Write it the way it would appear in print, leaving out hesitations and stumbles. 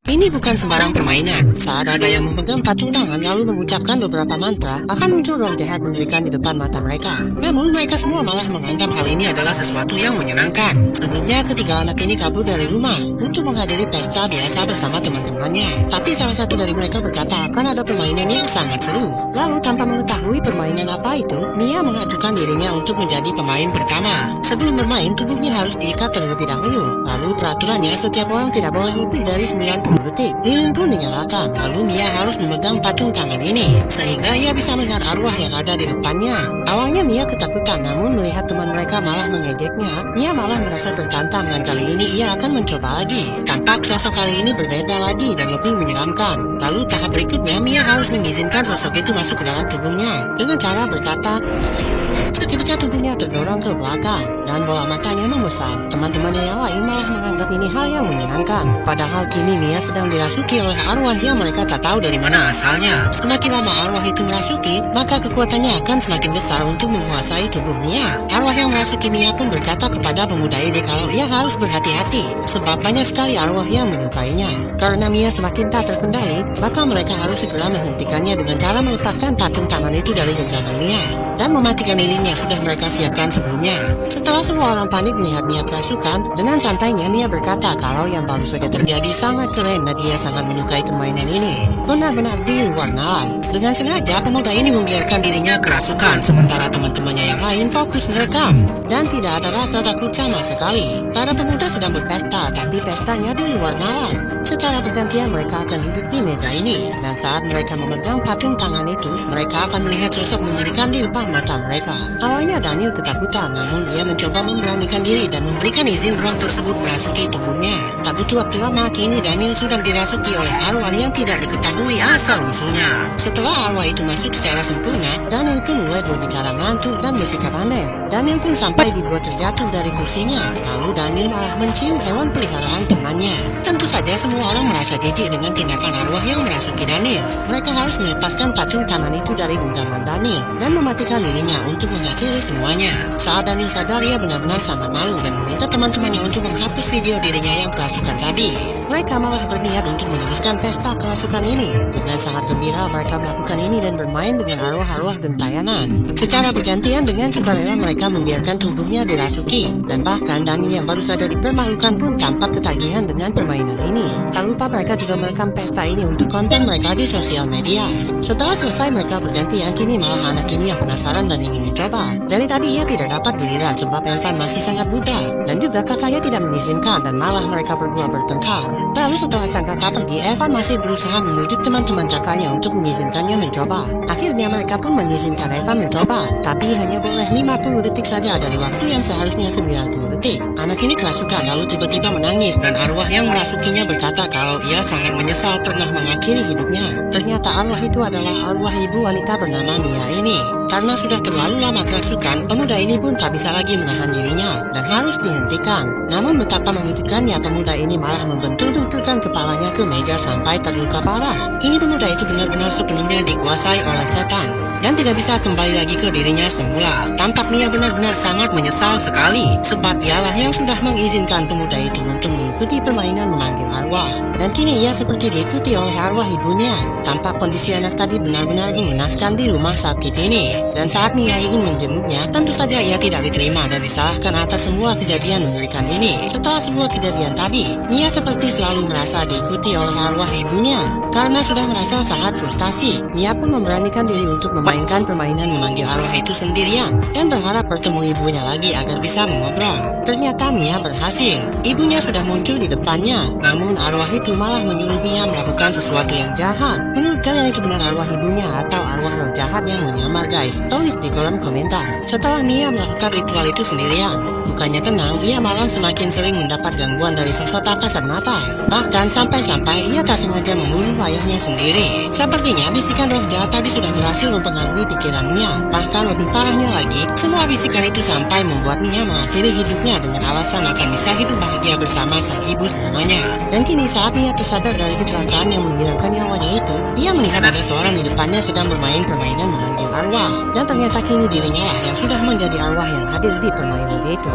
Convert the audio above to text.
Ini bukan sembarang permainan. Saat ada yang memegang patung tangan lalu mengucapkan beberapa mantra, akan muncul roh jahat mengerikan di depan mata mereka. Namun mereka semua malah menganggap hal ini adalah sesuatu yang menyenangkan. Sebelumnya ketiga anak ini kabur dari rumah untuk menghadiri pesta biasa bersama teman-temannya. Tapi salah satu dari mereka berkata akan ada permainan yang sangat seru. Lalu tanpa mengetahui permainan apa itu, Mia mengajukan dirinya untuk menjadi pemain pertama. Sebelum bermain, tubuhnya harus diikat terlebih dahulu. Lalu peraturannya setiap orang tidak boleh lebih dari 90 detik. Lilin pun dinyalakan, lalu Mia harus memegang patung tangan ini, sehingga ia bisa melihat arwah yang ada di depannya. Awalnya Mia ketakutan, namun melihat teman mereka malah mengejeknya, Mia malah merasa tertantang dan kali ini ia akan mencoba lagi. Tampak sosok kali ini berbeda lagi dan lebih menyeramkan. Lalu tahap berikutnya, Mia harus mengizinkan sosok itu masuk ke dalam tubuhnya dengan cara berkata. Seketika tubuhnya terdorong ke belakang dan bola matanya membesar. Teman-temannya yang lain malah menganggap ini hal yang menyenangkan. Padahal kini Mia sedang dirasuki oleh arwah yang mereka tak tahu dari mana asalnya. Semakin lama arwah itu merasuki, maka kekuatannya akan semakin besar untuk menguasai tubuh Mia. Arwah yang merasuki Mia pun berkata kepada pemuda ini kalau ia harus berhati-hati, sebab banyak sekali arwah yang menyukainya. Karena Mia semakin tak terkendali, maka mereka harus segera menghentikannya dengan cara melepaskan patung tangan itu dari genggaman Mia dan mematikan lilin yang sudah mereka siapkan sebelumnya. Setelah semua orang panik melihat Mia kerasukan, dengan santainya Mia berkata kalau yang baru saja terjadi sangat keren dan dia sangat menyukai permainan ini. Benar-benar di luar nalar. Dengan sengaja pemuda ini membiarkan dirinya kerasukan, sementara teman-temannya yang lain fokus merekam dan tidak ada rasa takut sama sekali. Para pemuda sedang berpesta, tapi pestanya di luar nalar. Secara bergantian mereka akan duduk di meja ini, dan saat mereka memegang patung tangan itu, mereka akan melihat sosok mengerikan di depan mata mereka. Awalnya Daniel ketakutan, namun ia mencoba memberanikan diri dan memberikan izin roh tersebut merasuki tubuhnya. Tak butuh waktu lama, kini Daniel sudah dirasuki oleh arwah yang tidak diketahui asal-usulnya. Setelah arwah itu masuk secara sempurna, Daniel pun mulai berbicara ngantuk dan bersikap aneh. Daniel pun sampai dibuat terjatuh dari kursinya. Lalu Daniel malah mencium hewan peliharaan temannya. Tentu saja semua orang merasa jijik dengan tindakan arwah yang merasuki Daniel. Mereka harus melepaskan patung tangan itu dari genggaman Daniel dan mematikan lilinnya untuk mengakhiri semuanya. Saat Daniel sadar, ia benar-benar sangat malu dan meminta teman-temannya untuk menghapus video dirinya yang kerasukan tadi. Mereka malah berniat untuk meneruskan pesta kerasukan ini. Dengan sangat gembira mereka melakukan ini dan bermain dengan arwah-arwah gentayangan. Secara bergantian dengan sukarela mereka membiarkan tubuhnya dirasuki. Dan bahkan Daniel yang baru saja dipermalukan pun tampak ketagihan dengan permainan ini. Tak lupa mereka juga merekam pesta ini untuk konten mereka di sosial media. Setelah selesai mereka bergantian, kini malah anak ini yang penasaran dan ingin mencoba. Dari tadi ia tidak dapat giliran sebab Evan masih sangat muda dan juga kakaknya tidak mengizinkan dan malah mereka berdua bertengkar. Lalu setelah sang kakak pergi, Evan masih berusaha memujuk teman-teman kakaknya untuk mengizinkannya mencoba. Akhirnya mereka pun mengizinkan Evan mencoba, tapi hanya boleh 50 detik saja dari waktu yang seharusnya 90 detik. Anak ini kerasukan lalu tiba-tiba menangis dan arwah yang merasukinya berkata kalau ia sangat menyesal pernah mengakhiri hidupnya. Ternyata arwah itu adalah arwah ibu wanita bernama Mia ini. Karena sudah terlalu lama kerasukan, pemuda ini pun tak bisa lagi menahan dirinya dan harus dihentikan. Namun betapa mengejutkannya, pemuda ini malah membentur-benturkan kepalanya ke meja sampai terluka parah. Kini pemuda itu benar-benar sepenuhnya dikuasai oleh setan dan tidak bisa kembali lagi ke dirinya semula. Tampak Mia benar-benar sangat menyesal sekali, sebab dialah yang sudah mengizinkan pemuda itu untuk mengikuti permainan memanggil arwah. Dan kini ia seperti diikuti oleh arwah ibunya. Tampak kondisi anak tadi benar-benar mengenaskan di rumah sakit ini. Dan saat Mia ingin menjenguknya, tentu saja ia tidak diterima dan disalahkan atas semua kejadian mengerikan ini. Setelah semua kejadian tadi, Mia seperti selalu merasa diikuti oleh arwah ibunya. Karena sudah merasa sangat frustasi, Mia pun memberanikan diri untuk memainkan permainan memanggil arwah itu sendirian dan berharap bertemu ibunya lagi agar bisa mengobrol. Ternyata Mia berhasil. Ibunya sudah muncul di depannya, namun arwah itu malah menyuruh Mia melakukan sesuatu yang jahat. Menurut kalian itu benar arwah ibunya atau arwah roh jahat yang menyamar, guys? Tulis di kolom komentar. Setelah Mia melakukan ritual itu sendirian, bukannya tenang, ia malah semakin sering mendapat gangguan dari sosok tak kasat mata. Bahkan sampai-sampai ia tak sengaja membunuh ayahnya sendiri. Sepertinya bisikan roh jahat tadi sudah berhasil mempengaruhi pikiran Mia. Bahkan lebih parahnya lagi, semua bisikan itu sampai membuat Mia mengakhiri hidupnya dengan alasan akan bisa hidup bahagia bersama sang ibu selamanya. Dan kini saat Mia tersadar dari kecelakaan yang menghilangkan nyawanya itu, ia melihat ada seorang di depannya sedang bermain permainan memanggil arwah. Dan ternyata kini dirinya lah yang sudah menjadi arwah yang hadir di permainan itu.